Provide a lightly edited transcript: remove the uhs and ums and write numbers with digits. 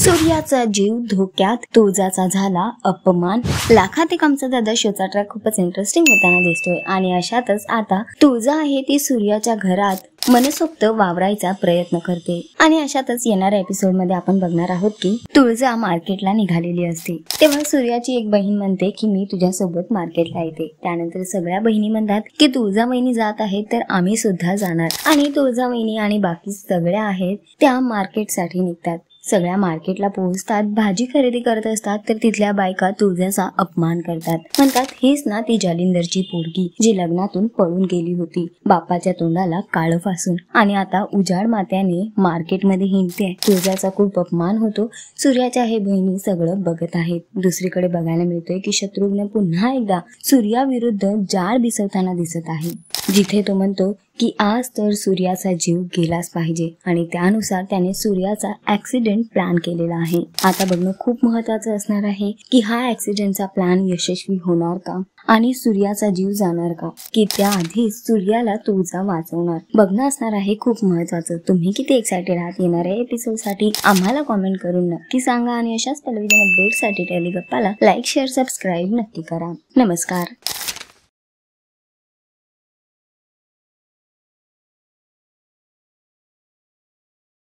सूर्याचा जीव धोक्यात, तुळजाचा झाला अपमान. लाखात एक आमचा दादा शोचा ट्रॅक खूपच इंटरेस्टिंग होताना दिसतोय आणि अशातच आता तुळजा आहे ती सूर्याच्या घरात मनसोक्त वावरायचा प्रयत्न करते आणि अशातच येणाऱ्या एपिसोड मध्ये आपण बघणार आहोत की तुळजा मार्केटला निघालेली असते तेव्हा सूर्याची एक बहीण म्हणते की मी तुझ्यासोबत मार्केटला येते. त्यानंतर सगळ्या बहिणी म्हणतात की तुळजा वहिनी जात आहेत तर आम्ही सुद्धा जाणार आणि तुळजा वहिनी आणि बाकी सगळ्या आहेत त्या मार्केटसाठी निघतात. सगळ्या मार्केटला पोहोचतात, भाजी खरेदी करत असतात तर तिथल्या बायका तुळजाचा अपमान करतात. म्हणतात हीच ना ती जालिंदरची पोरगी जी लग्नातून पळून गेली होती बापाच्या तोंडाला काळं फासून आणि आता उजाड मात्याने मार्केटमध्ये हिंडते. तुळजाचा खूप अपमान होतो. सूर्याच्या हे बहिणी सगळं बघत आहेत. दुसरीकडे बघायला मिळतोय की शत्रुघ्न पुन्हा एकदा सूर्याविरुद्ध जाळ बिसवताना दिसत आहे, जिथे तो म्हणतो की आज तर सूर्याचा जीव गेलाच पाहिजे आणि त्यानुसार त्याने सूर्याचा ऍक्सिडेंट प्लॅन केलेला आहे. आता बघणं खूप महत्वाचं असणार आहे की हा ऍक्सिडेंटचा प्लॅन यशस्वी होणार का आणि सूर्याचा जीव जाणार का, की त्याआधीच सूर्याला तुळजा वाचवणार. बघणं असणार आहे खूप महत्वाचं. तुम्ही किती एक्सायटेड आहात येणाऱ्या एपिसोड साठी आम्हाला कॉमेंट करून नक्की सांगा आणि अशाच टेलिव्हिजन अपडेट साठी टेलिगप्पाला लाईक शेअर सबस्क्राईब नक्की करा. नमस्कार.